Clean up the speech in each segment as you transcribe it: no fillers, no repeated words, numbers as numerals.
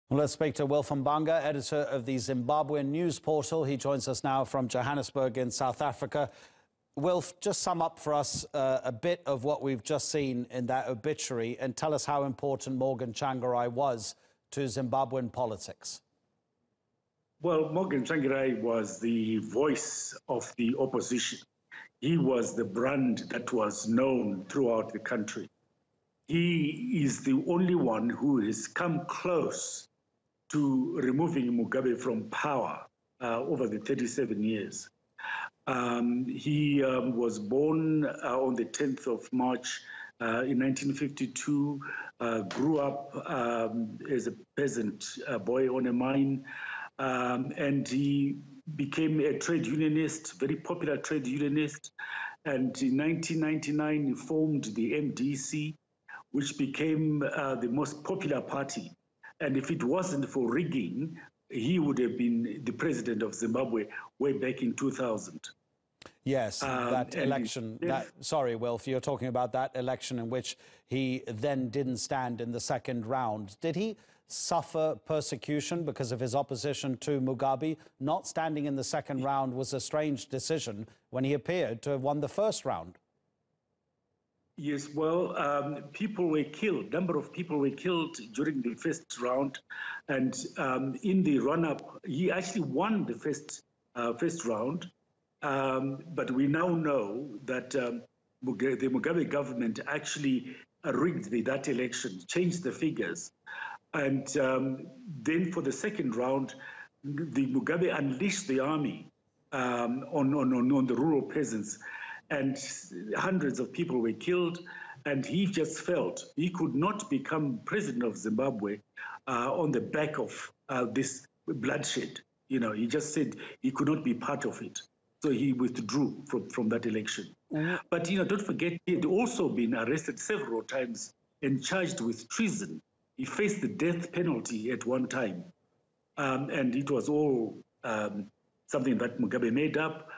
Well, let's speak to Wilf Mbanga, editor of the Zimbabwean news portal. He joins us now from Johannesburg in South Africa. Wilf, just sum up for us a bit of what we've just seen in that obituary and tell us how important Morgan Tsvangirai was to Zimbabwean politics. Well, Morgan Tsvangirai was the voice of the opposition. He was the brand that was known throughout the country. He is the only one who has come close to removing Mugabe from power over the 37 years. He was born on the 10th of March in 1952, grew up as a peasant boy on a mine, and he became a trade unionist, very popular trade unionist. And in 1999, he formed the MDC, which became the most popular party. And if it wasn't for rigging, he would have been the president of Zimbabwe way back in 2000. Yes, that election. Sorry, Wilf, you're talking about that election in which he then didn't stand in the second round. Did he suffer persecution because of his opposition to Mugabe? Not standing in the second round was a strange decision when he appeared to have won the first round. Yes, well, people were killed. Number of people were killed during the first round, and in the run-up, he actually won the first round. But we now know that the Mugabe government actually rigged that election, changed the figures, and then for the second round, the Mugabe unleashed the army on the rural peasants. And hundreds of people were killed, and he just felt he could not become president of Zimbabwe on the back of this bloodshed. You know, he just said he could not be part of it. So he withdrew from that election. But, you know, don't forget, he had also been arrested several times and charged with treason. He faced the death penalty at one time. And it was all something that Mugabe made up.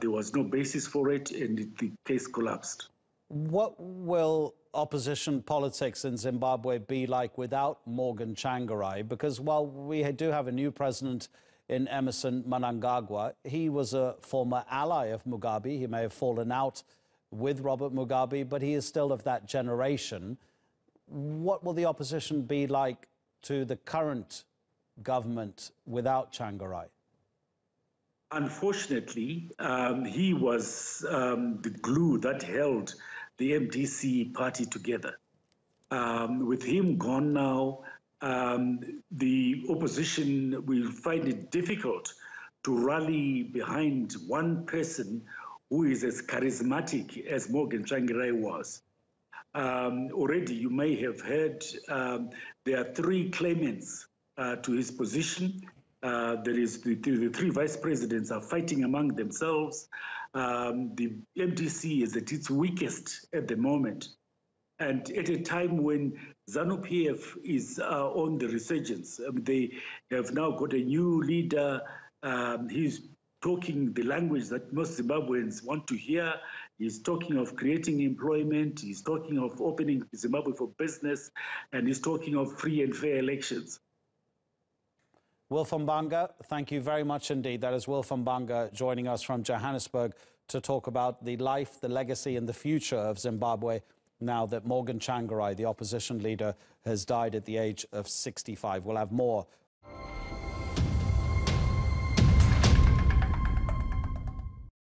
There was no basis for it, and the case collapsed. What will opposition politics in Zimbabwe be like without Morgan Tsvangirai? Because while we do have a new president in Emmerson Mnangagwa, he was a former ally of Mugabe. He may have fallen out with Robert Mugabe, but he is still of that generation. What will the opposition be like to the current government without Tsvangirai? Unfortunately, he was the glue that held the MDC party together. With him gone now, the opposition will find it difficult to rally behind one person who is as charismatic as Morgan Tsvangirai was. Already you may have heard there are three claimants to his position. There is the three vice presidents are fighting among themselves. The MDC is at its weakest at the moment. And at a time when ZANU-PF is on the resurgence, they have now got a new leader. He's talking the language that most Zimbabweans want to hear. He's talking of creating employment. He's talking of opening Zimbabwe for business. And he's talking of free and fair elections. Wilf Mbanga, thank you very much indeed. That is Wilf Mbanga joining us from Johannesburg to talk about the life, the legacy and the future of Zimbabwe now that Morgan Tsvangirai, the opposition leader, has died at the age of 65. We'll have more